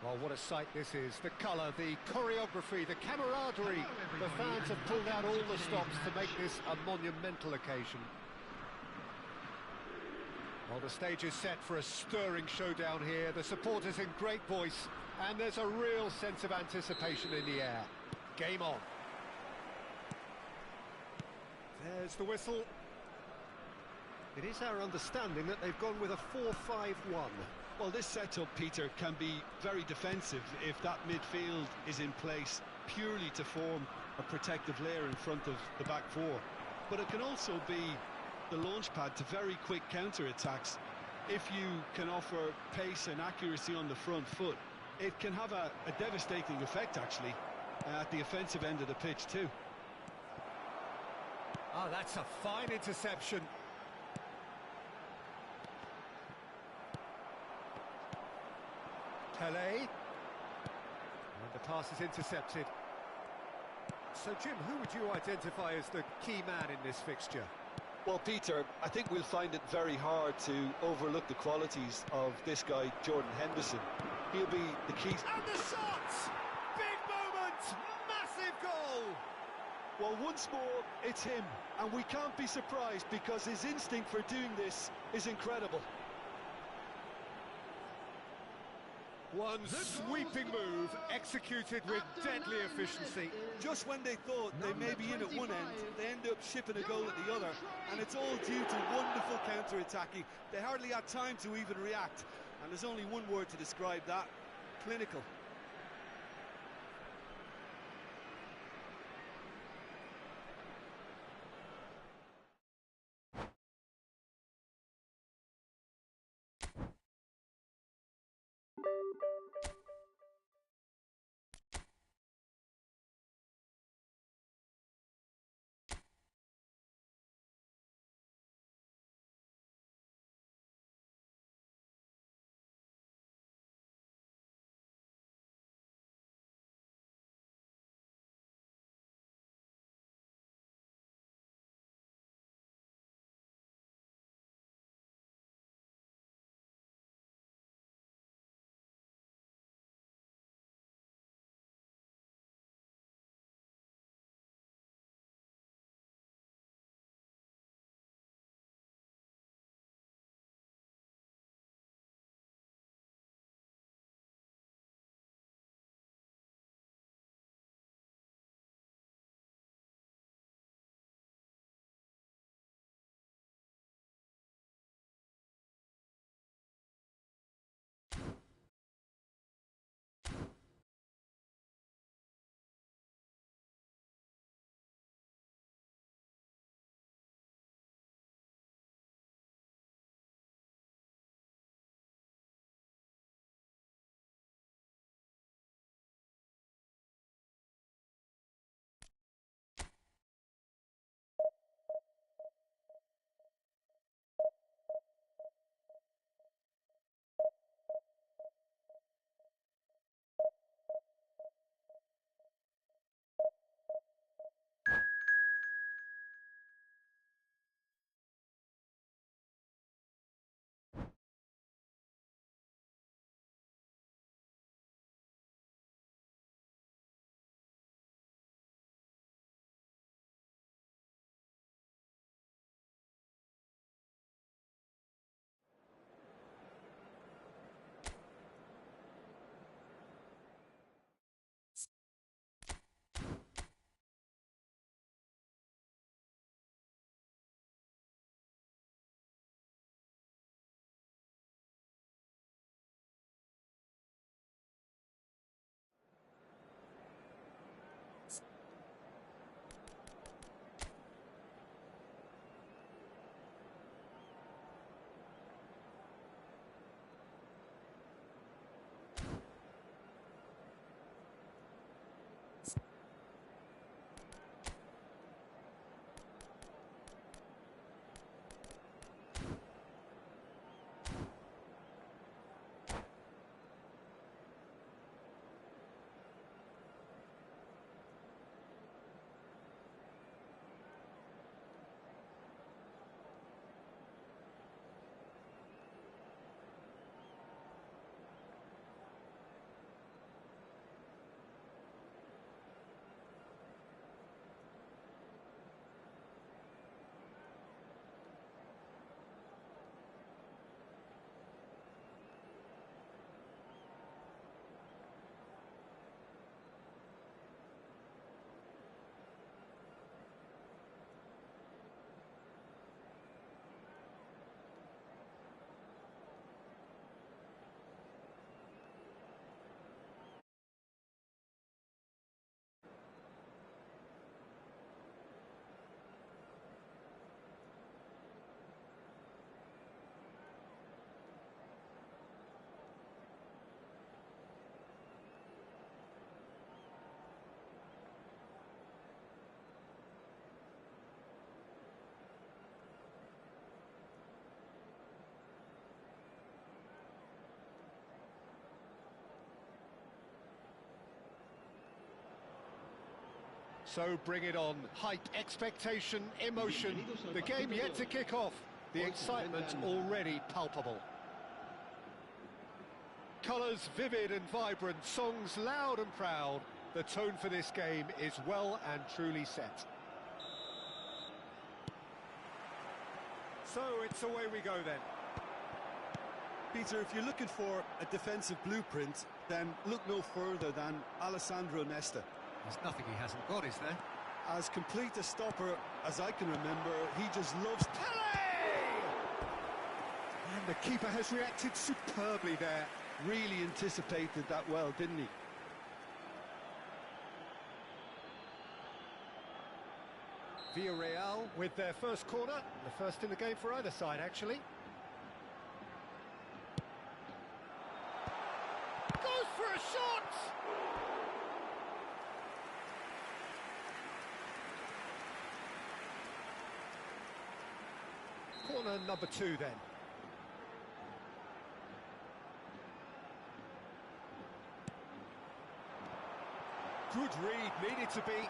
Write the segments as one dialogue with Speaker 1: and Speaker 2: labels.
Speaker 1: Oh, what a sight this is. The colour, the choreography, the camaraderie. The fans have pulled out all the stops to make this a monumental occasion. Well, the stage is set for a stirring showdown here. The supporters in great voice, and there's a real sense of anticipation in the air. Game on. There's the whistle. It is our understanding that they've gone with a 4-5-1.
Speaker 2: Well, this setup, Peter, can be very defensive if that midfield is in place purely to form a protective layer in front of the back four. But it can also be the launch pad to very quick counter-attacks. If you can offer pace and accuracy on the front foot, it can have a devastating effect, actually, at the offensive end of the pitch, too.
Speaker 1: Oh, that's a fine interception. Pele. And the pass is intercepted. So, Jim, who would you identify as the key man in this fixture?
Speaker 2: Well, Peter, I think we'll find it very hard to overlook the qualities of this guy, Jordan Henderson. He'll be the key.
Speaker 1: And the shot! Big moment! Massive goal!
Speaker 2: Well, once more, it's him. And we can't be surprised because his instinct for doing this is incredible.
Speaker 1: One sweeping move, executed with deadly efficiency.
Speaker 2: Just when they thought they may be in at one end, they end up shipping a goal at the other, and it's all due to wonderful counter-attacking. They hardly had time to even react, and there's only one word to describe that: clinical.
Speaker 1: So bring it on. Hype, expectation, emotion. The game yet to kick off. The excitement already palpable. Colours vivid and vibrant, songs loud and proud. The tone for this game is well and truly set. So it's away we go then.
Speaker 2: Peter, if you're looking for a defensive blueprint, then look no further than Alessandro Nesta.
Speaker 1: There's nothing he hasn't got, is there?
Speaker 2: As complete a stopper as I can remember, he just loves...
Speaker 1: Pele! And the keeper has reacted superbly there.
Speaker 2: Really anticipated that well, didn't he?
Speaker 1: Villarreal with their first corner, the first in the game for either side, actually. Goes for a shot! Corner number 2 then. Good read, needed to be.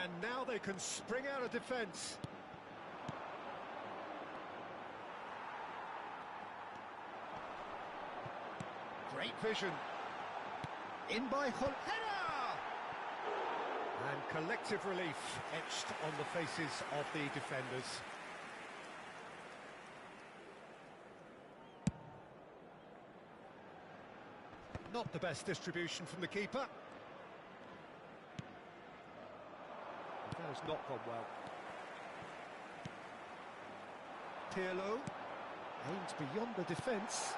Speaker 1: And now they can spring out of defence. Great vision. In by Header! And collective relief etched on the faces of the defenders. Not the best distribution from the keeper. That has not gone well. Pirlo aims beyond the defence.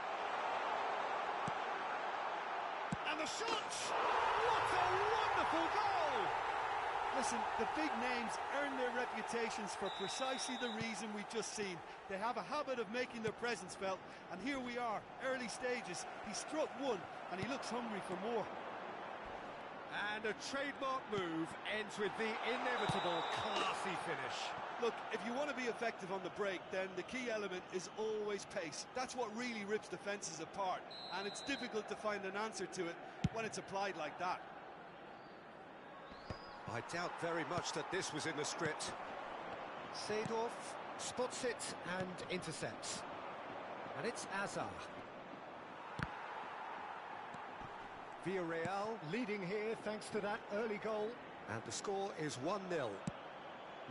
Speaker 1: And the shot! What a wonderful goal!
Speaker 2: Listen, the big names earn their reputations for precisely the reason we've just seen. They have a habit of making their presence felt, and here we are, early stages. He struck one, and he looks hungry for more.
Speaker 1: And a trademark move ends with the inevitable classy finish.
Speaker 2: Look, if you want to be effective on the break, then the key element is always pace. That's what really rips defences apart, and it's difficult to find an answer to it when it's applied like that.
Speaker 1: I doubt very much that this was in the script. Seedorf spots it and intercepts. And it's Azar. Villarreal leading here thanks to that early goal. And the score is 1-0.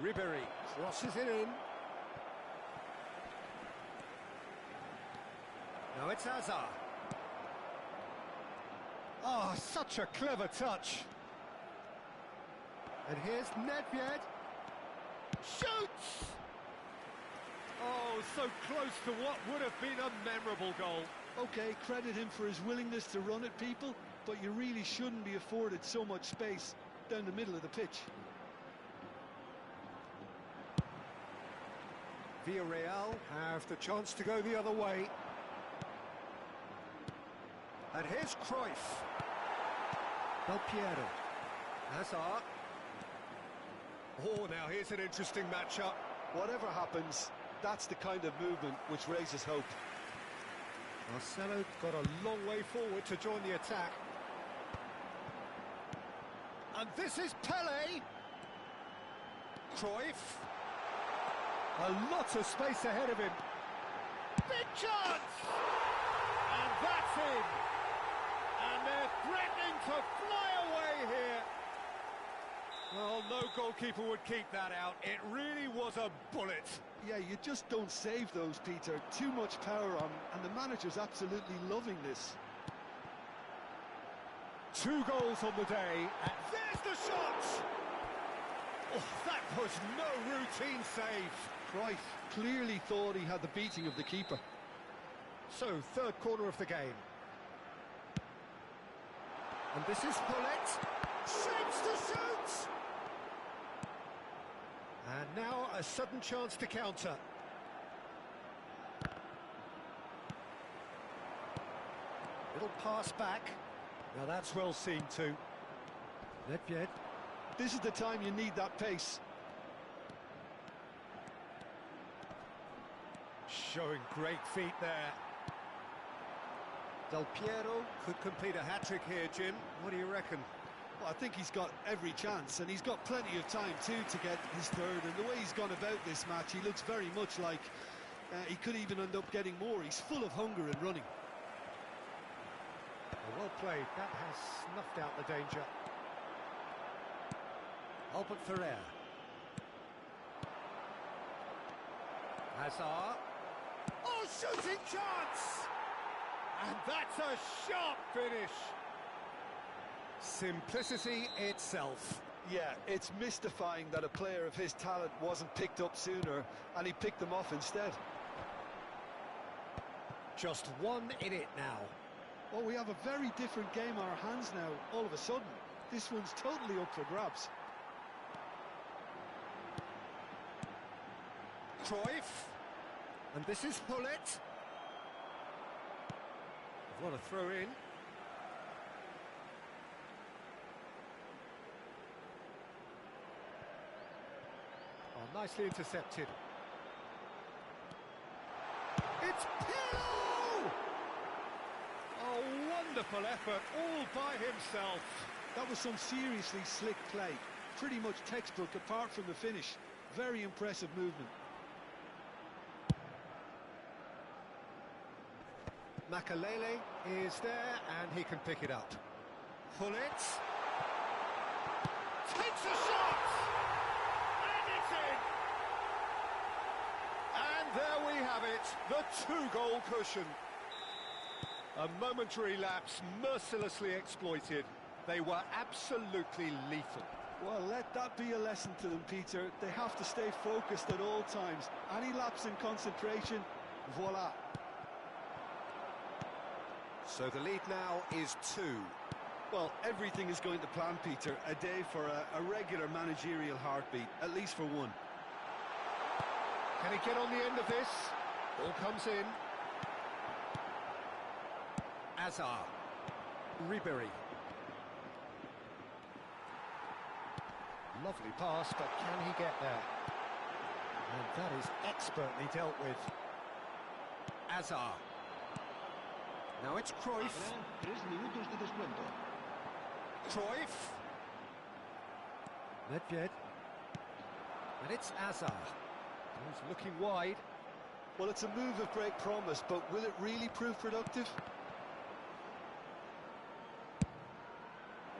Speaker 1: Ribéry crosses it in. Now it's Azar. Oh, such a clever touch. And here's Nedved. Shoots! Oh, so close to what would have been a memorable goal.
Speaker 2: Okay, credit him for his willingness to run at people, but you really shouldn't be afforded so much space down the middle of the pitch.
Speaker 1: Villarreal have the chance to go the other way. And here's Cruyff. Del Piero. Hazard. Oh, now here's an interesting matchup.
Speaker 2: Whatever happens, that's the kind of movement which raises hope.
Speaker 1: Marcelo got a long way forward to join the attack. And this is Pele. Cruyff. A lot of space ahead of him. Big chance! And that's in. And they're threatening to fly away here. Well, no goalkeeper would keep that out. It really was a bullet.
Speaker 2: Yeah, you just don't save those, Peter. Too much power on, and the manager's absolutely loving this.
Speaker 1: 2 goals on the day, and there's the shot! Oh, that was no routine save.
Speaker 2: Cruyff clearly thought he had the beating of the keeper.
Speaker 1: So, 3rd corner of the game. And this is Paulette. Shapes to shoot! And now a sudden chance to counter. Little pass back. Now that's well seen too. Nedved.
Speaker 2: This is the time you need that pace.
Speaker 1: Showing great feet there. Del Piero could complete a hat-trick here, Jim. What do you reckon?
Speaker 2: Well, I think he's got every chance, and he's got plenty of time too to get his third. And the way he's gone about this match, he looks very much like he could even end up getting more. He's full of hunger and running.
Speaker 1: Well played. That has snuffed out the danger. Albert Ferrer. Hazard. Oh, shooting chance! And that's a sharp finish. Simplicity itself.
Speaker 2: Yeah, it's mystifying that a player of his talent wasn't picked up sooner, and he picked them off instead.
Speaker 1: Just one in it now.
Speaker 2: Well, we have a very different game on our hands now, all of a sudden. This one's totally up for grabs.
Speaker 1: Cruyff. And this is Hullet. What a throw in. Oh, nicely intercepted. It's Pirlo! Oh, wonderful effort, all by himself.
Speaker 2: That was some seriously slick play. Pretty much textbook apart from the finish. Very impressive movement.
Speaker 1: Makalele is there, and he can pick it up. Hullet takes a shot, and it's in. And there we have it, the two-goal cushion. A momentary lapse, mercilessly exploited. They were absolutely lethal.
Speaker 2: Well, let that be a lesson to them, Peter. They have to stay focused at all times. Any lapse in concentration, voila.
Speaker 1: So the lead now is 2.
Speaker 2: Well, everything is going to plan, Peter. A day for a regular managerial heartbeat, at least for one.
Speaker 1: Can he get on the end of this? Ball comes in. Hazard. Ribery. Lovely pass, but can he get there? And that is expertly dealt with. Hazard. Now it's Cruyff.
Speaker 3: 3 minutos de descuento.
Speaker 1: Cruyff. Nedved. And it's Hazard. He's looking wide.
Speaker 2: Well, it's a move of great promise, but will it really prove productive?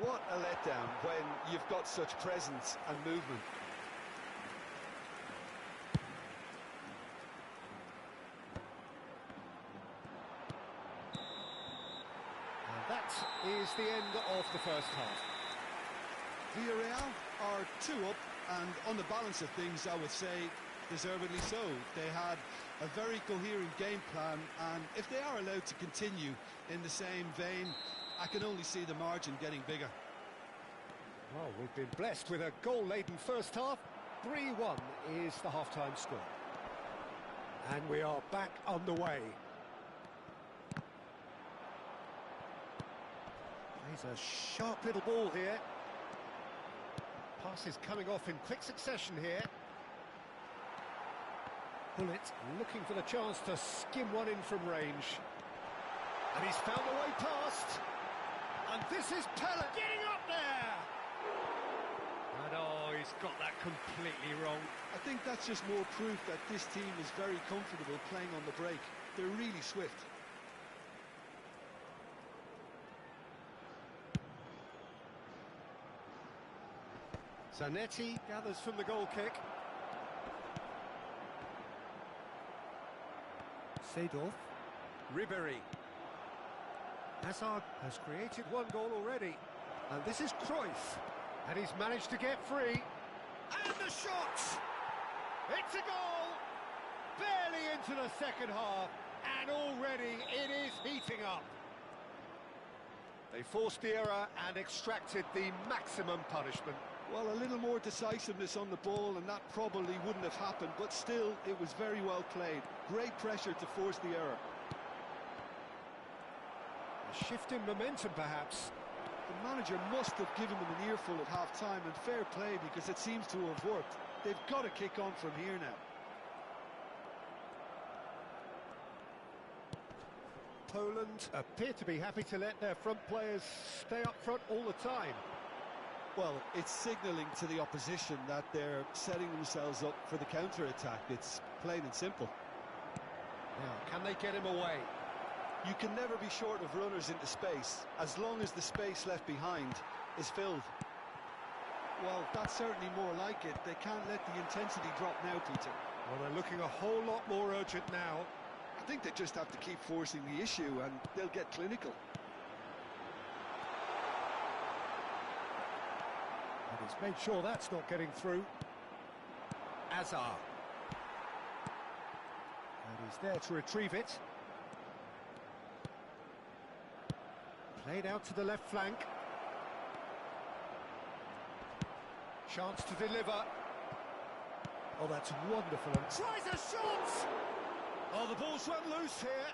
Speaker 2: What a letdown when you've got such presence and movement.
Speaker 1: That is the end of the first half.
Speaker 2: Villarreal are 2 up, and on the balance of things, I would say deservedly so. They had a very coherent game plan, and if they are allowed to continue in the same vein, I can only see the margin getting bigger.
Speaker 1: Well, we've been blessed with a goal-laden first half. 3-1 is the half-time score. And we are back underway. He's a sharp little ball here. Passes coming off in quick succession here. Hullet looking for the chance to skim one in from range. And he's found a way past. And this is Pella getting up there. And oh, he's got that completely wrong.
Speaker 2: I think that's just more proof that this team is very comfortable playing on the break. They're really swift.
Speaker 1: Zanetti gathers from the goal kick. Seedorf. Ribery. Hazard has created 1 goal already. And this is Cruyff. And he's managed to get free. And the shot! It's a goal! Barely into the second half. And already it is heating up. They forced the error and extracted the maximum punishment.
Speaker 2: Well, a little more decisiveness on the ball, and that probably wouldn't have happened, but still, it was very well played. Great pressure to force the error.
Speaker 1: A shift in momentum, perhaps.
Speaker 2: The manager must have given them an earful at half-time, and fair play, because it seems to have worked. They've got to kick on from here now.
Speaker 1: Poland appear to be happy to let their front players stay up front all the time.
Speaker 2: Well, it's signalling to the opposition that they're setting themselves up for the counter-attack. It's plain and simple.
Speaker 1: Now, can they get him away?
Speaker 2: You can never be short of runners into space, as long as the space left behind is filled. Well, that's certainly more like it. They can't let the intensity drop now, Peter.
Speaker 1: Well, they're looking a whole lot more urgent now.
Speaker 2: I think they just have to keep forcing the issue and they'll get clinical.
Speaker 1: And he's made sure that's not getting through. Azar. And he's there to retrieve it. Played out to the left flank. Chance to deliver. Oh, that's wonderful. And tries a shot! Oh, the ball's run loose here.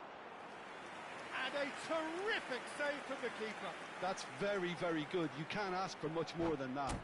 Speaker 1: And a terrific save from the keeper.
Speaker 2: That's very, very good. You can't ask for much more than that.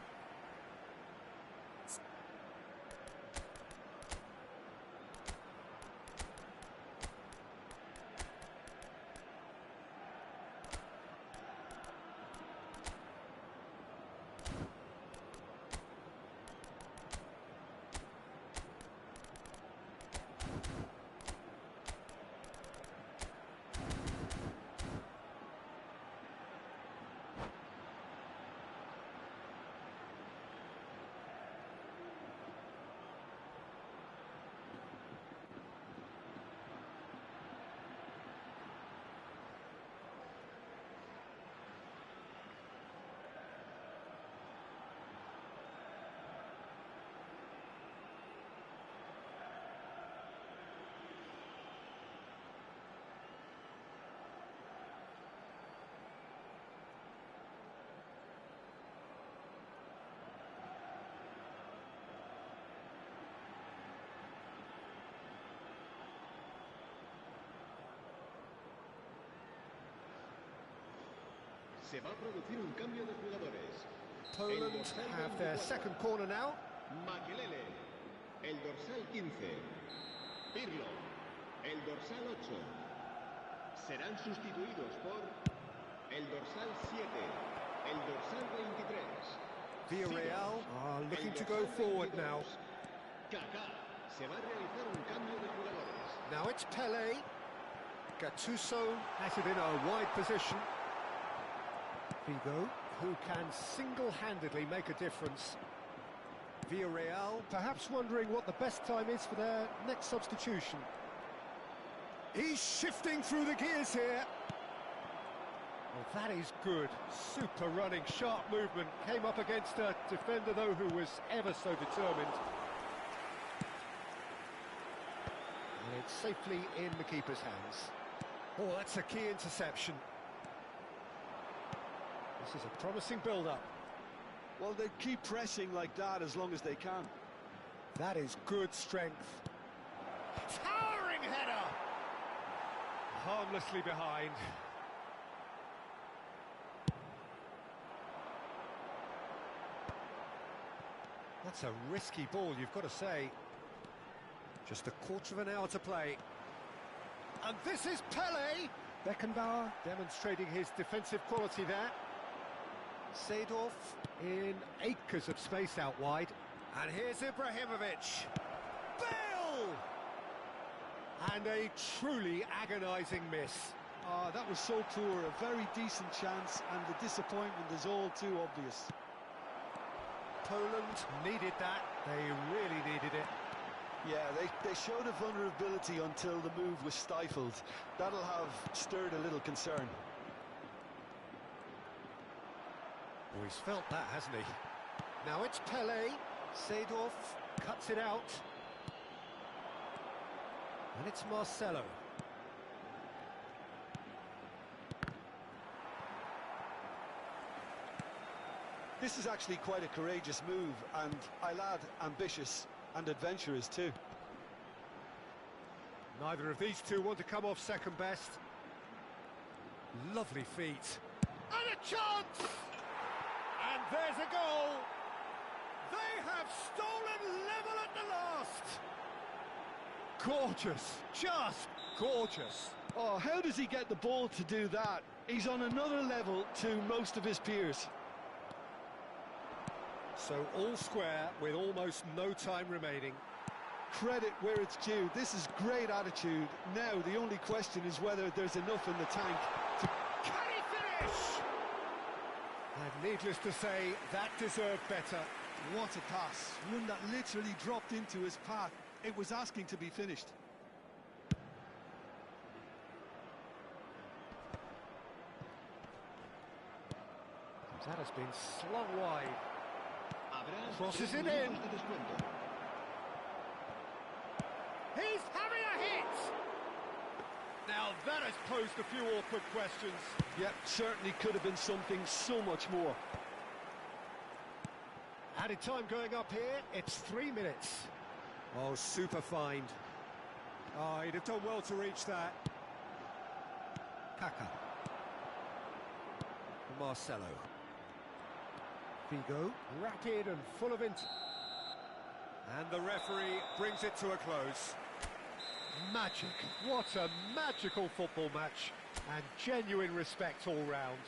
Speaker 3: Se va a producir un cambio de jugadores.
Speaker 1: Poland have their second corner now.
Speaker 3: Makelele, el dorsal 15. Pirlo, el dorsal 8. Serán sustituidos por el dorsal 7, el dorsal 23.
Speaker 1: Villarreal are looking to go forward now.
Speaker 3: Kaká, se va a realizar un cambio de jugadores.
Speaker 1: Now it's Pelé. Gattuso has it in a wide position. Figo, who can single-handedly make a difference. Villarreal, perhaps wondering what the best time is for their next substitution. He's shifting through the gears here. Well, that is good. Super running, sharp movement. Came up against a defender, though, who was ever so determined. And it's safely in the keeper's hands. Oh, that's a key interception. This is a promising build-up.
Speaker 2: Well, they keep pressing like that as long as they can.
Speaker 1: That is good strength. Towering header! Harmlessly behind. That's a risky ball, you've got to say. Just a quarter of an hour to play. And this is Pelé! Beckenbauer demonstrating his defensive quality there. Seedorf in acres of space out wide. And here's Ibrahimovic. Bale! And a truly agonising miss.
Speaker 2: Oh, that was so poor. A very decent chance, and the disappointment is all too obvious.
Speaker 1: Poland needed that. They really needed it.
Speaker 2: Yeah, they showed a vulnerability until the move was stifled. That'll have stirred a little concern.
Speaker 1: Oh, he's felt that, hasn't he? Now it's Pelé. Seedorf cuts it out. And it's Marcelo.
Speaker 2: This is actually quite a courageous move, and I'll add ambitious and adventurous too.
Speaker 1: Neither of these two want to come off second best. Lovely feet. And a chance! And there's a goal! They have stolen level at the last! Gorgeous, just gorgeous.
Speaker 2: Oh, how does he get the ball to do that? He's on another level to most of his peers.
Speaker 1: So all square with almost no time remaining.
Speaker 2: Credit where it's due. This is great attitude. Now the only question is whether there's enough in the tank to...
Speaker 1: Can he finish? And needless to say, that deserved better.
Speaker 2: What a pass. One that literally dropped into his path. It was asking to be finished.
Speaker 1: That has been slung wide. Crosses it in. He's having a hit! Now that has posed a few awkward questions.
Speaker 2: Yep, certainly could have been something so much more.
Speaker 1: Added time going up here, it's 3 minutes. Oh, super find. Oh, he'd have done well to reach that. Kaka. Marcelo. Figo, rapid and full of int. And the referee brings it to a close. Magic. What a magical football match. And genuine respect all round.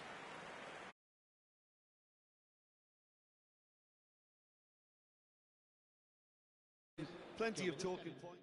Speaker 2: Plenty of talking points.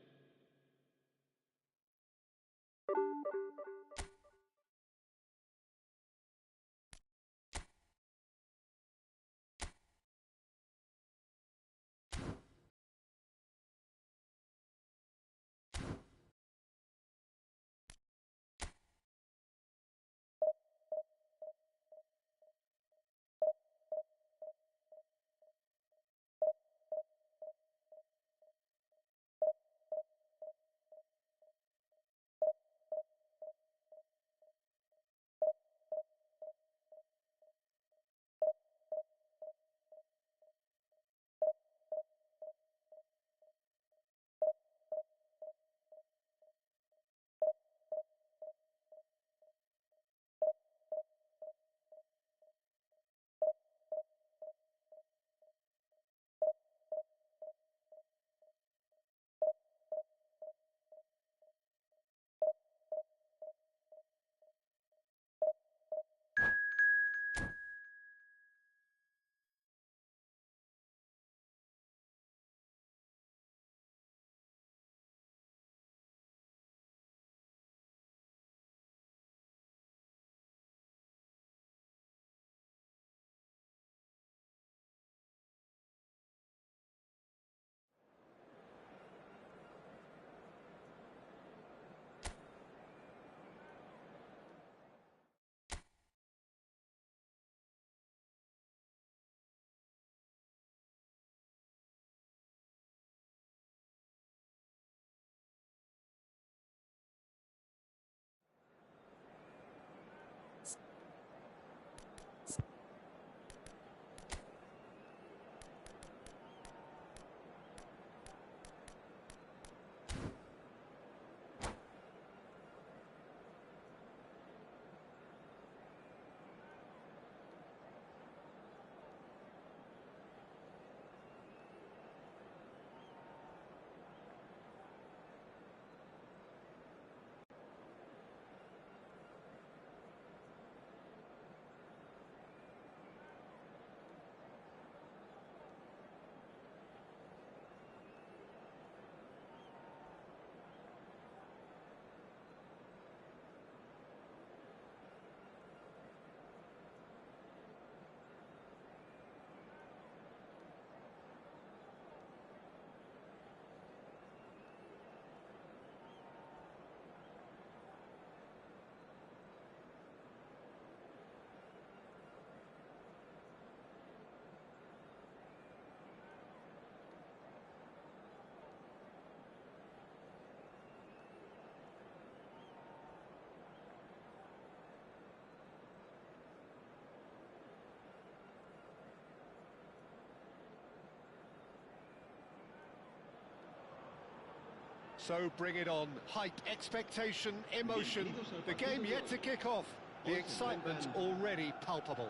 Speaker 1: So bring it on. Hype, expectation, emotion. The game yet to kick off. The excitement already palpable.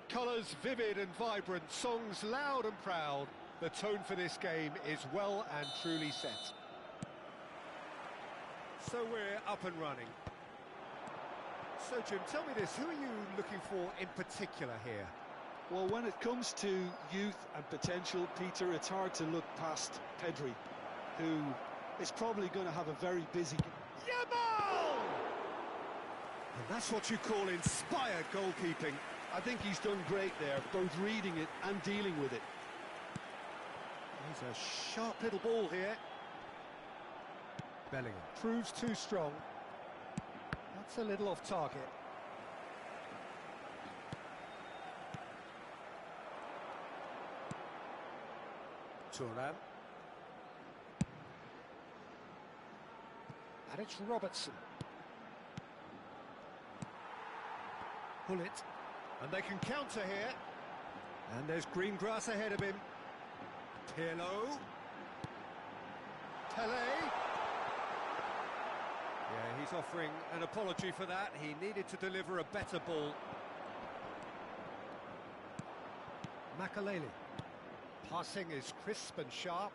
Speaker 1: Colours vivid and vibrant, songs loud and proud. The tone for this game is well and truly set. So we're up and running. So Jim, tell me this, who are you looking for in particular here?
Speaker 2: Well, when it comes to youth and potential, Peter, it's hard to look past Pedri, who is probably going to have a very busy...
Speaker 1: Yamal! And that's what you call inspired goalkeeping.
Speaker 2: I think he's done great there, both reading it and dealing with it.
Speaker 1: He's a sharp little ball here. Bellingham proves too strong. That's a little off target. Turan. And it's Robertson. Pull it. And they can counter here. And there's green grass ahead of him. Pirlo. Pele. Yeah, he's offering an apology for that. He needed to deliver a better ball. Makalele. Passing is crisp and sharp.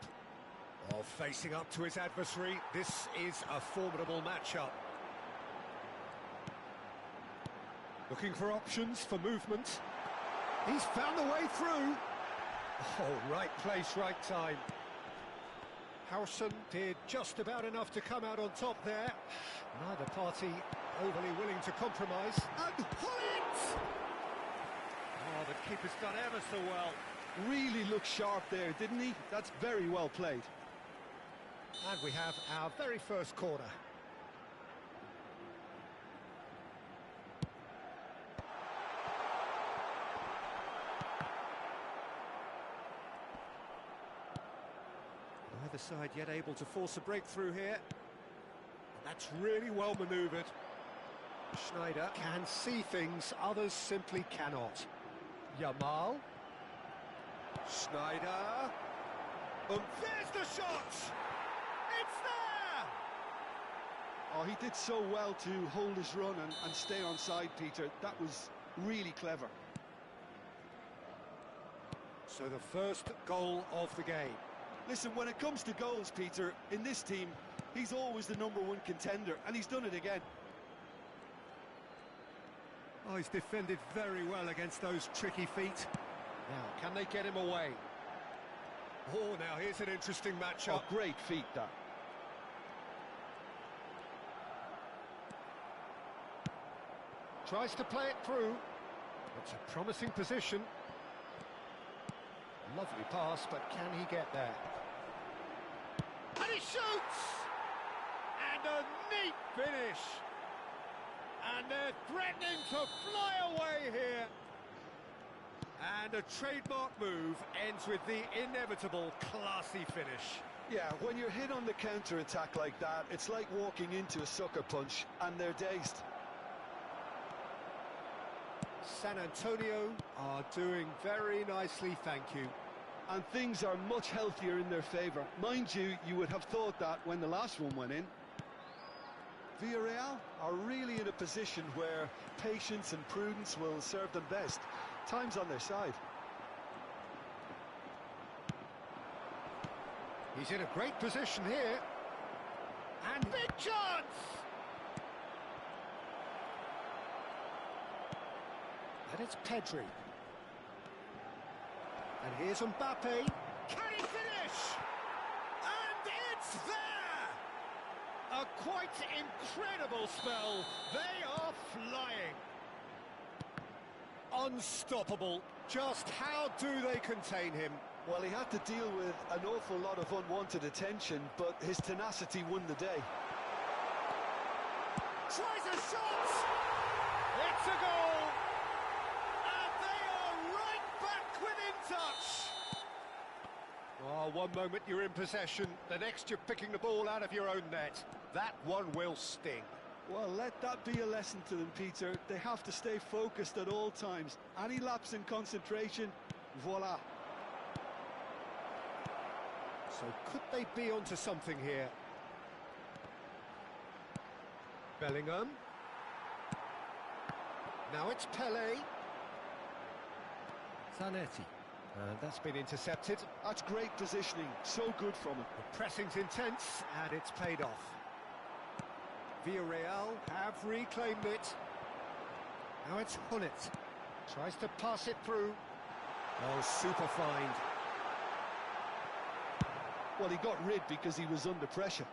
Speaker 1: While facing up to his adversary, this is a formidable matchup. Looking for options for movement. He's found a way through. Oh, right place, right time. Howson did just about enough to come out on top there. Neither party overly willing to compromise. And pull it! Oh, the keeper's done ever so well.
Speaker 2: Really looked sharp there, didn't he? That's very well played.
Speaker 1: And we have our very first corner. Neither side yet able to force a breakthrough here. That's really well manoeuvred. Schneider can see things others simply cannot. Yamal. Schneider. And there's the shot! It's there!
Speaker 2: Oh, he did so well to hold his run and stay on side, Peter. That was really clever.
Speaker 1: So the first goal of the game.
Speaker 2: Listen, when it comes to goals, Peter, in this team, he's always the #1 contender, and he's done it again.
Speaker 1: Oh, he's defended very well against those tricky feet. Now, can they get him away? Oh, now here's an interesting matchup.
Speaker 2: Oh, great feat, that.
Speaker 1: Tries to play it through. It's a promising position. Lovely pass, but can he get there? And he shoots! And a neat finish! And they're threatening to fly away here. And a trademark move ends with the inevitable classy finish.
Speaker 2: Yeah, when you're hit on the counter-attack like that, it's like walking into a sucker punch, and they're dazed.
Speaker 1: San Antonio are doing very nicely, thank you.
Speaker 2: And things are much healthier in their favour. Mind you, you would have thought that when the last one went in. Villarreal are really in a position where patience and prudence will serve them best. Time's on their side.
Speaker 1: He's in a great position here. And big chance! And it's Pedri. And here's Mbappe. Can he finish? And it's there! A quite incredible spell. They are flying. Unstoppable. Just how do they contain him?
Speaker 2: Well, he had to deal with an awful lot of unwanted attention, but his tenacity won the day.
Speaker 1: Tries a shot! It's a goal! And they are right back within touch! Oh, one moment you're in possession, the next you're picking the ball out of your own net. That one will sting.
Speaker 2: Well, let that be a lesson to them, Peter. They have to stay focused at all times. Any lapse in concentration, voila.
Speaker 1: So could they be onto something here? Bellingham. Now it's Pele. Zanetti. And that's been intercepted.
Speaker 2: That's great positioning. So good from him.
Speaker 1: The pressing's intense, and it's paid off. Villarreal have reclaimed it. Now it's Hullet. Tries to pass it through. Oh, super find.
Speaker 2: Well, he got rid because he was under pressure.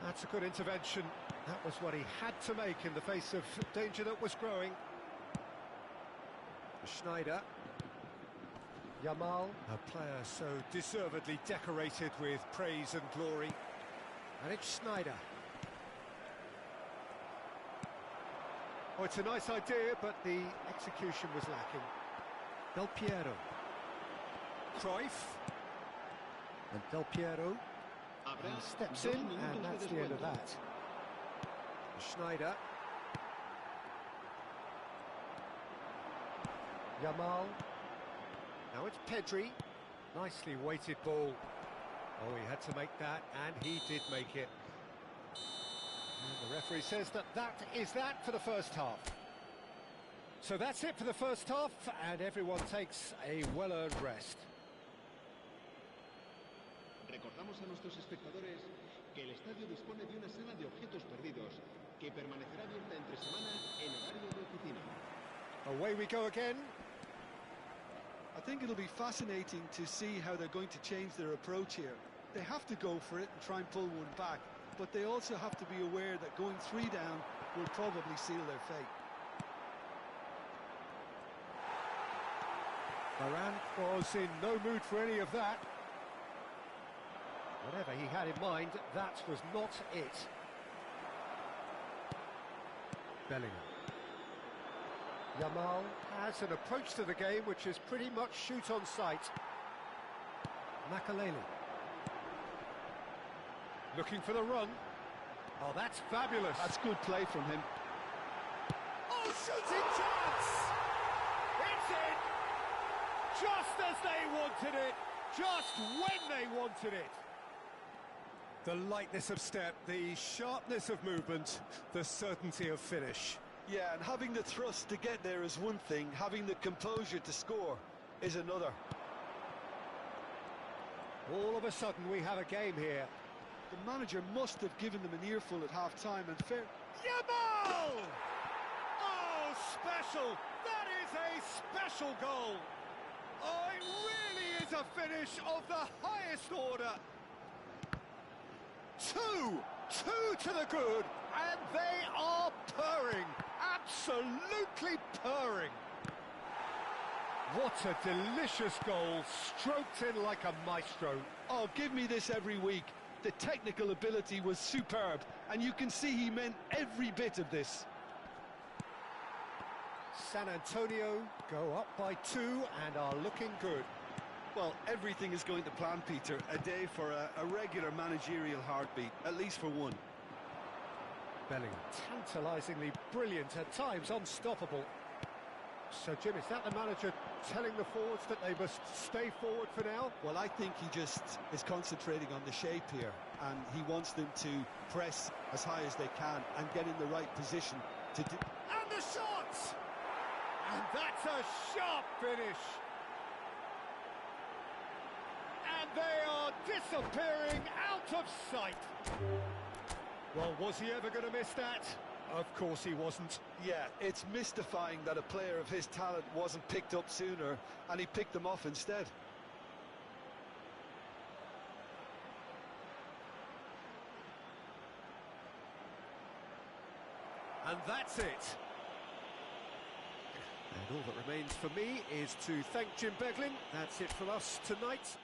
Speaker 1: That's a good intervention. That was what he had to make in the face of danger that was growing. Schneider. Yamal, a player so deservedly decorated with praise and glory. And it's Schneider. Oh, it's a nice idea, but the execution was lacking. Del Piero. Cruyff. And Del Piero. He steps in, and that's the end of that. Schneider. Yamal. Now it's Pedri. Nicely weighted ball. Oh, he had to make that, and he did make it. And the referee says that is that for the first half. So that's it for the first half, and everyone takes a well-earned rest.
Speaker 3: Recordamos a nuestros espectadores que el estadio dispone de una sala de objetos perdidos que permanecerá abierta entre semana en horario de oficina.
Speaker 1: Away we go again.
Speaker 2: I think it'll be fascinating to see how they're going to change their approach here. They have to go for it and try and pull one back, but they also have to be aware that going 3 down will probably seal their fate.
Speaker 1: Varane was in no mood for any of that. Whatever he had in mind, that was not it. Bellingham. Yamal has an approach to the game which is pretty much shoot on sight. Makaleli. Looking for the run. Oh, that's fabulous.
Speaker 2: That's good play from him.
Speaker 1: Oh, shooting chance! It's in! Just as they wanted it, just when they wanted it. The lightness of step, the sharpness of movement, the certainty of finish.
Speaker 2: Yeah, and having the thrust to get there is one thing, having the composure to score is another.
Speaker 1: All of a sudden we have a game here.
Speaker 2: The manager must have given them an earful at half-time, and fair...
Speaker 1: Yamal! Oh, special! That is a special goal! Oh, it really is a finish of the highest order! Two to the good, and they are purring, absolutely purring. What a delicious goal, stroked in like a maestro.
Speaker 2: Oh, give me this every week. The technical ability was superb, and you can see he meant every bit of this.
Speaker 1: San Antonio go up by 2 and are looking good.
Speaker 2: Well, everything is going to plan, Peter. A day for a regular managerial heartbeat, at least for one.
Speaker 1: Bellingham, tantalisingly brilliant, at times unstoppable. So, Jim, is that the manager telling the forwards that they must stay forward for now?
Speaker 2: Well, I think he just is concentrating on the shape here, and he wants them to press as high as they can and get in the right position to do...
Speaker 1: And the shot! And that's a sharp finish! And they are disappearing out of sight. Well, was he ever going to miss that? Of course he wasn't.
Speaker 2: Yeah, it's mystifying that a player of his talent wasn't picked up sooner, and he picked them off instead.
Speaker 1: And that's it. And all that remains for me is to thank Jim Beglin. That's it from us tonight.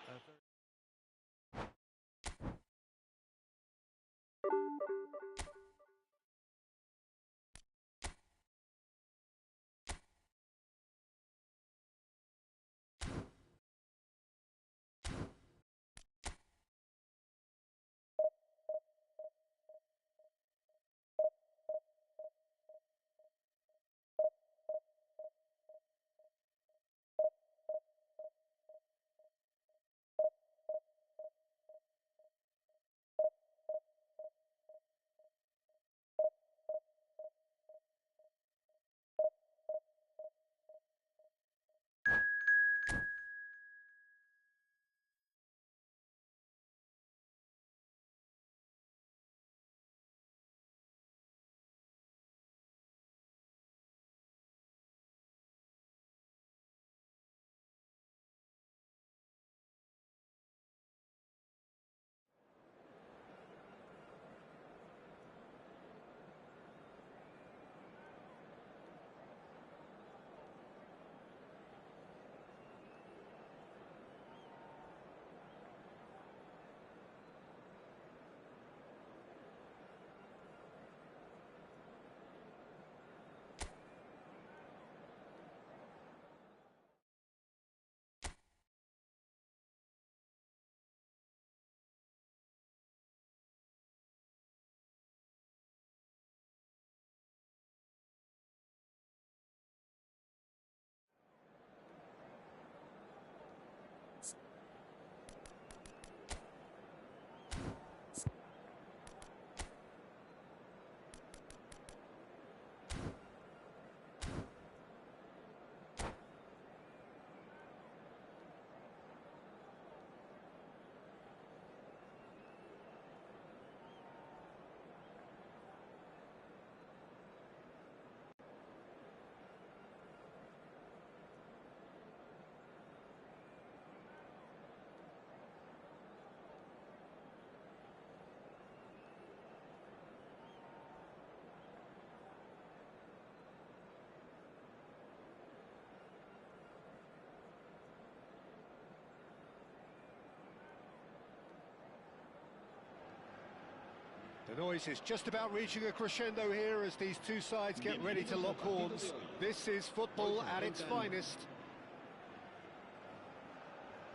Speaker 1: The noise is just about reaching a crescendo here as these two sides get ready to lock horns. This is football at its finest.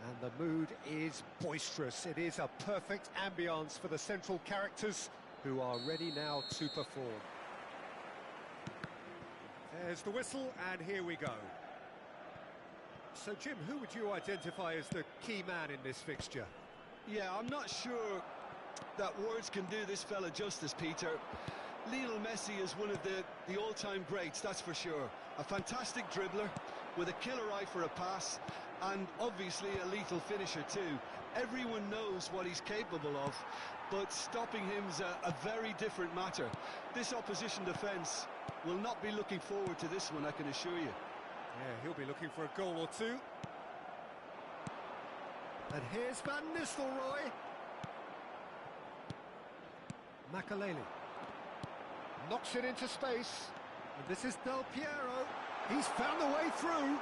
Speaker 1: And the mood is boisterous. It is a perfect ambience for the central characters who are ready now to perform. There's the whistle, and here we go. So, Jim, who would you identify as the key man in this fixture?
Speaker 2: Yeah, I'm not sure that words can do this fella justice, Peter. Lionel Messi is one of the all-time greats, that's for sure. A fantastic dribbler with a killer eye for a pass, and obviously a lethal finisher too. Everyone knows what he's capable of, but stopping him's a very different matter. This opposition defence will not be looking forward to this one, I can assure you.
Speaker 1: Yeah, he'll be looking for a goal or two. And here's Van Nistelrooy. Makaleli knocks it into space. And this is Del Piero. He's found the way through.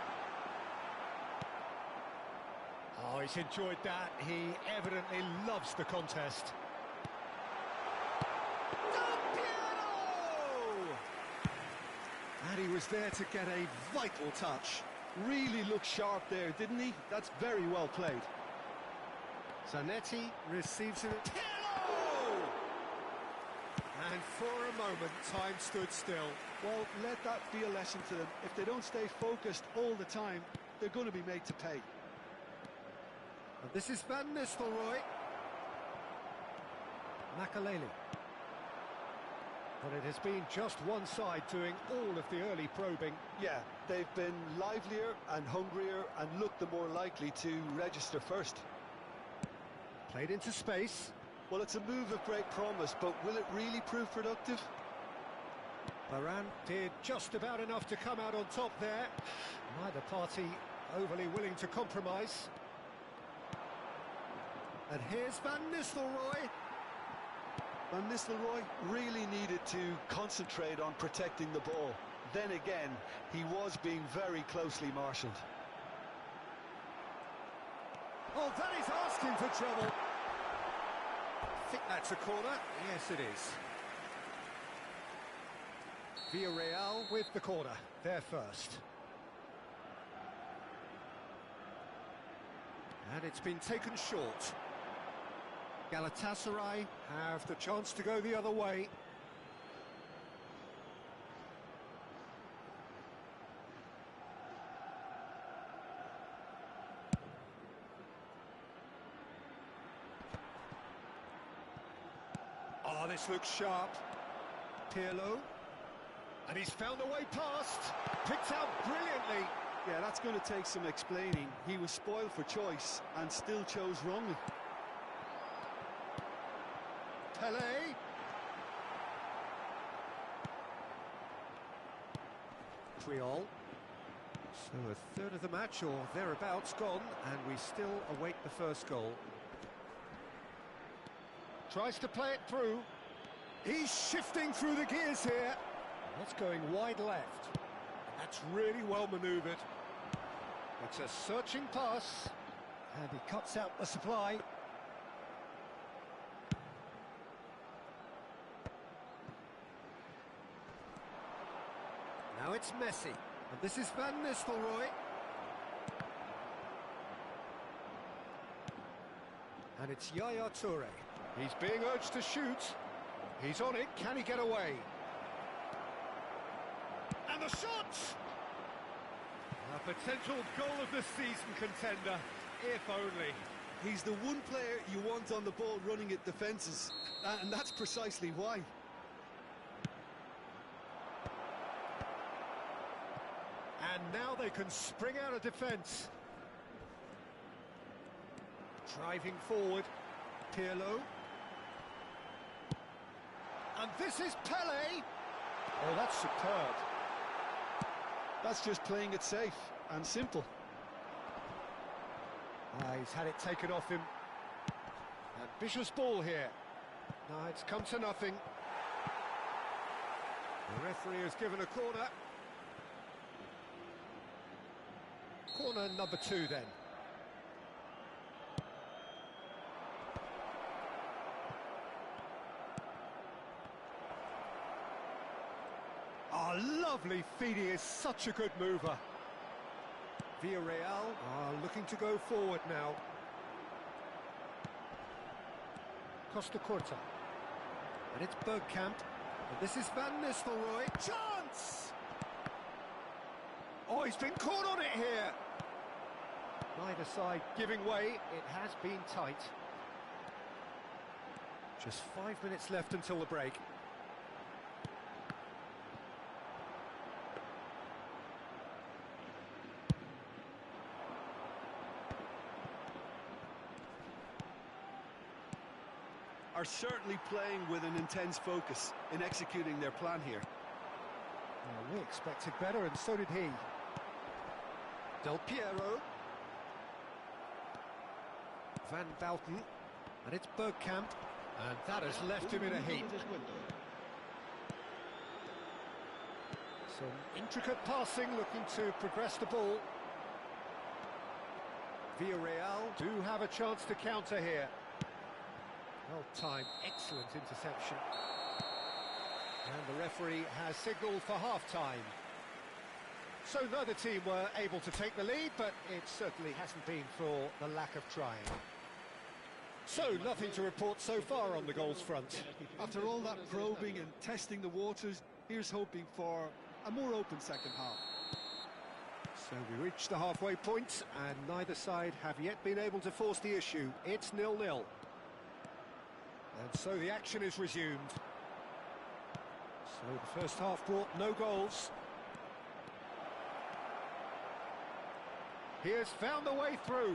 Speaker 1: Oh, he's enjoyed that. He evidently loves the contest. Del Piero! And he was there to get a vital touch.
Speaker 2: Really looked sharp there, didn't he? That's very well played.
Speaker 1: Zanetti receives it. Piero! And for a moment, time stood still.
Speaker 2: Well, let that be a lesson to them. If they don't stay focused all the time, they're going to be made to pay.
Speaker 1: And this is Van Nistelrooy. Makaleli. But it has been just one side doing all of the early probing.
Speaker 2: Yeah, they've been livelier and hungrier and looked the more likely to register first.
Speaker 1: Played into space.
Speaker 2: Well, it's a move of great promise, but will it really prove productive?
Speaker 1: Varane did just about enough to come out on top there. Neither party overly willing to compromise. And here's Van Nistelrooy.
Speaker 2: Van Nistelrooy really needed to concentrate on protecting the ball. Then again, he was being very closely marshalled.
Speaker 1: Oh, that is asking for trouble. I think that's a corner. Yes, it is. Villarreal with the corner. They're first. And it's been taken short. Galatasaray have the chance to go the other way. Oh, this looks sharp. Pirlo. And he's found a way past. Picked out brilliantly.
Speaker 2: Yeah, that's going to take some explaining. He was spoiled for choice and still chose wrongly.
Speaker 1: Pele. Triol. So a third of the match or thereabouts gone, and we still await the first goal. Tries to play it through. He's shifting through the gears here. That's going wide left. That's really well manoeuvred. It's a searching pass, and he cuts out the supply. Now it's Messi, and this is Van Nistelrooy. And it's Yaya Toure. He's being urged to shoot. He's on it. Can he get away? And the shot! A potential goal of the season contender, if only.
Speaker 2: He's the one player you want on the ball running at defences, and that's precisely why.
Speaker 1: And now they can spring out of defence. Driving forward, Pirlo. And this is Pele. Oh, that's superb.
Speaker 2: That's just playing it safe and simple.
Speaker 1: He's had it taken off him. Ambitious ball here. No, it's come to nothing. The referee has given a corner. Corner number 2 then. A lovely feed, he is such a good mover. Villarreal are looking to go forward now. Costa Corta. And it's Bergkamp. And this is Van Nistelrooy. Chance! Oh, he's been caught on it here. Neither side giving way. It has been tight. Just 5 minutes left until the break.
Speaker 2: Are certainly playing with an intense focus in executing their plan here.
Speaker 1: Well, we expected better, and so did he. Del Piero. Van Valten. And it's Bergkamp. And that has left him in a heap. Some intricate passing, looking to progress the ball. Villarreal do have a chance to counter here. Well timed, excellent interception. And the referee has signalled for half-time. So neither team were able to take the lead, but it certainly hasn't been for the lack of trying. So nothing to report so far on the goals front.
Speaker 2: After all that probing and testing the waters, here's hoping for a more open second half.
Speaker 1: So we reach the halfway point, and neither side have yet been able to force the issue. It's 0-0. And so the action is resumed. So the first half brought no goals. He has found the way through.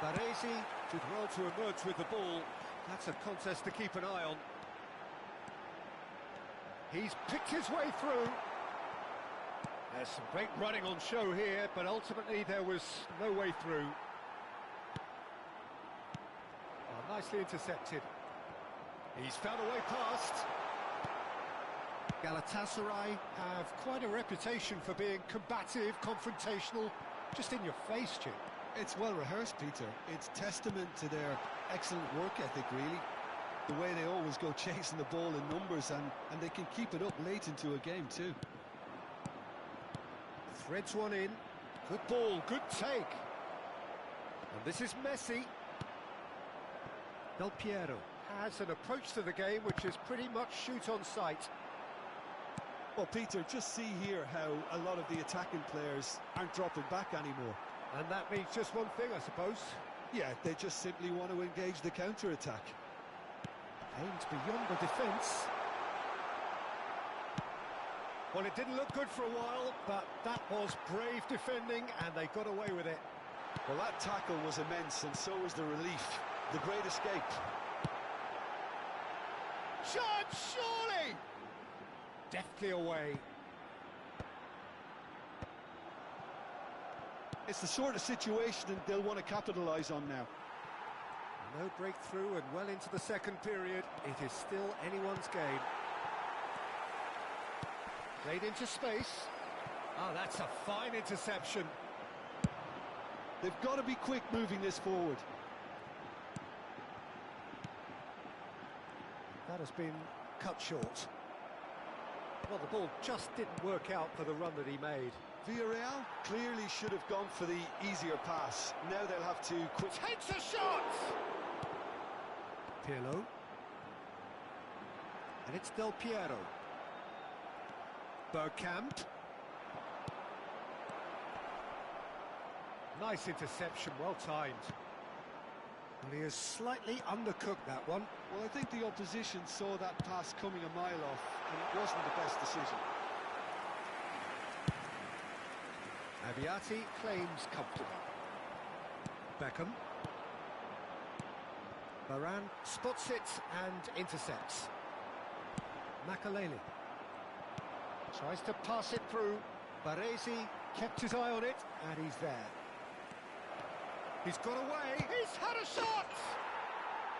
Speaker 1: Baresi did well to emerge with the ball. That's a contest to keep an eye on. He's picked his way through. There's some great running on show here, but ultimately there was no way through. Oh, nicely intercepted. He's found a way past. Galatasaray have quite a reputation for being combative, confrontational, just in your face, Jim.
Speaker 2: It's well rehearsed, Peter. It's testament to their excellent work ethic, really. The way they always go chasing the ball in numbers, and they can keep it up late into a game too.
Speaker 1: Threads one in. Good ball, good take. And this is Messi. Del Piero has an approach to the game which is pretty much shoot on sight.
Speaker 2: Well, Peter, just see here how a lot of the attacking players aren't dropping back anymore.
Speaker 1: And that means just one thing, I suppose.
Speaker 2: Yeah, they just simply want to engage the counter-attack.
Speaker 1: Aimed beyond the defence. Well, it didn't look good for a while, but that was brave defending, and they got away with it.
Speaker 2: Well, that tackle was immense, and so was the relief. The great escape.
Speaker 1: Chance, surely! Deftly away.
Speaker 2: It's the sort of situation that they'll want to capitalise on now.
Speaker 1: No breakthrough and well into the second period. It is still anyone's game. Played into space. Oh, that's a fine interception.
Speaker 2: They've got to be quick moving this forward.
Speaker 1: That has been cut short. Well, the ball just didn't work out for the run that he made.
Speaker 2: Villarreal clearly should have gone for the easier pass. Now they'll have to quick.
Speaker 1: Takes a shot! Pirlo. And it's Del Piero. Bergkamp. Nice interception, well timed. And he has slightly undercooked that one.
Speaker 2: Well, I think the opposition saw that pass coming a mile off, and it wasn't the best decision.
Speaker 1: Aviati claims comfortable. Beckham. Varane spots it and intercepts. Makaleli tries to pass it through. Baresi kept his eye on it, and he's there. He's got away. He's had a shot!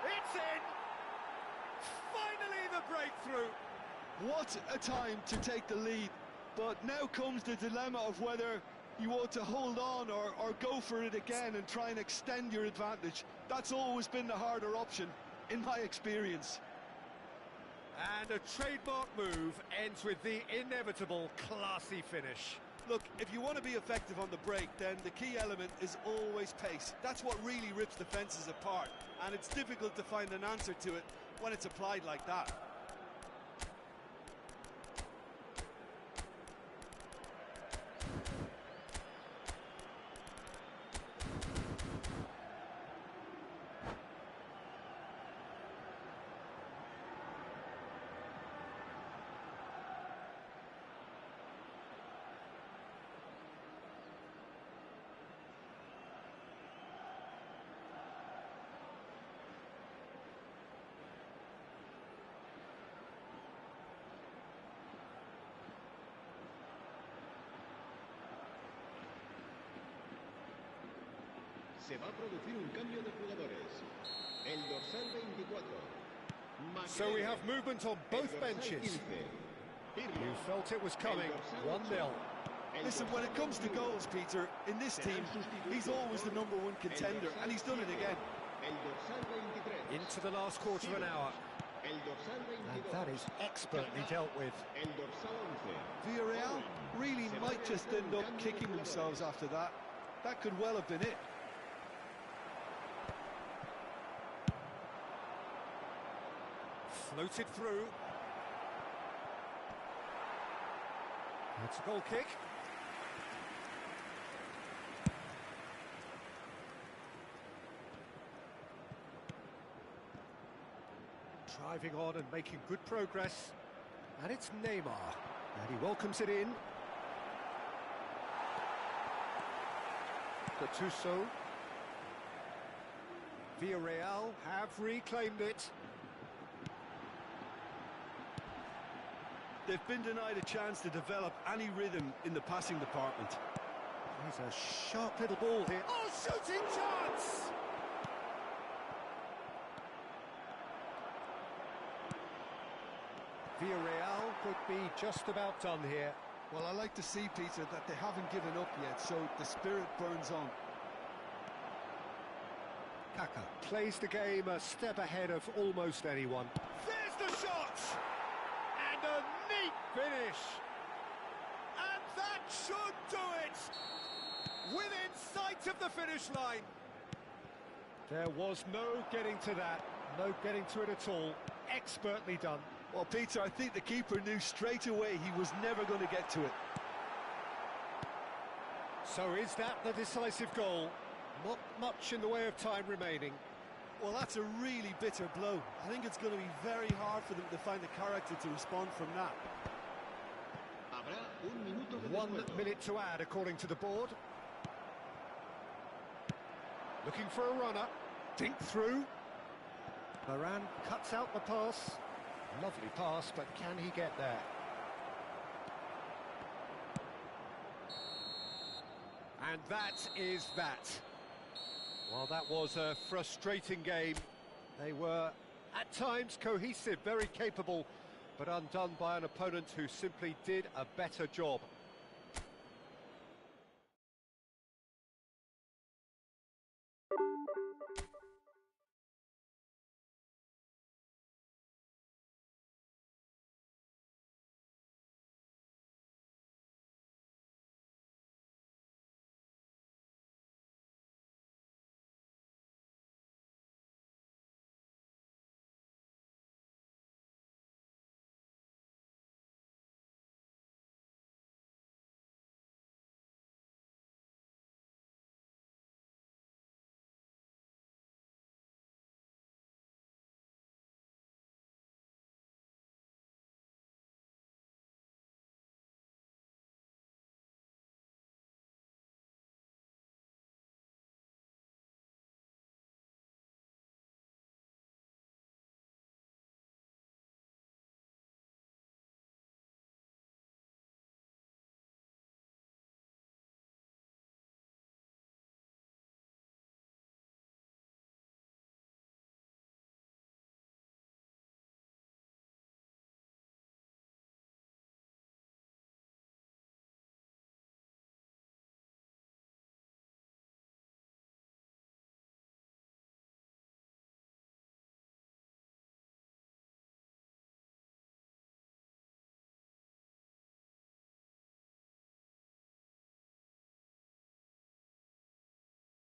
Speaker 1: It's in! Finally the breakthrough!
Speaker 2: What a time to take the lead. But now comes the dilemma of whether you want to hold on or go for it again and try and extend your advantage. That's always been the harder option, in my experience.
Speaker 1: And a trademark move ends with the inevitable classy finish.
Speaker 2: Look, if you want to be effective on the break, then the key element is always pace. That's what really rips defences apart, and it's difficult to find an answer to it when it's applied like that.
Speaker 3: Se va a producir un cambio de jugadores. El dorsal 24.
Speaker 1: So we have movement on both benches. You felt it was coming. 1-0.
Speaker 2: Listen, when it comes to goals, Peter, in this team, he's always the #1 contender, and he's done it again.
Speaker 1: Into the last quarter of an hour. And that is expertly dealt with.
Speaker 2: Villarreal really might just end up kicking themselves after that. That could well have been it.
Speaker 1: Floated through. It's a goal kick. Driving on and making good progress. And it's Neymar. And he welcomes it in. Gattuso. Villarreal have reclaimed it.
Speaker 2: They've been denied a chance to develop any rhythm in the passing department.
Speaker 1: He's a sharp little ball here. Oh, shooting chance! Villarreal could be just about done here.
Speaker 2: Well, I like to see, Peter, that they haven't given up yet, so the spirit burns on.
Speaker 1: Kaka plays the game a step ahead of almost anyone. There's the shot! And a neat finish! And that should do it! Within sight of the finish line! There was no getting to that, no getting to it at all. Expertly done.
Speaker 2: Well, Peter, I think the keeper knew straight away he was never going to get to it.
Speaker 1: So is that the decisive goal? Not much in the way of time remaining.
Speaker 2: Well, that's a really bitter blow. I think it's going to be very hard for them to find the character to respond from that.
Speaker 1: 1 minute to add, according to the board. Looking for a runner. Dink through. Varane cuts out the pass. Lovely pass, but can he get there? And that is that. Well, that was a frustrating game. They were, at times, cohesive, very capable, but undone by an opponent who simply did a better job.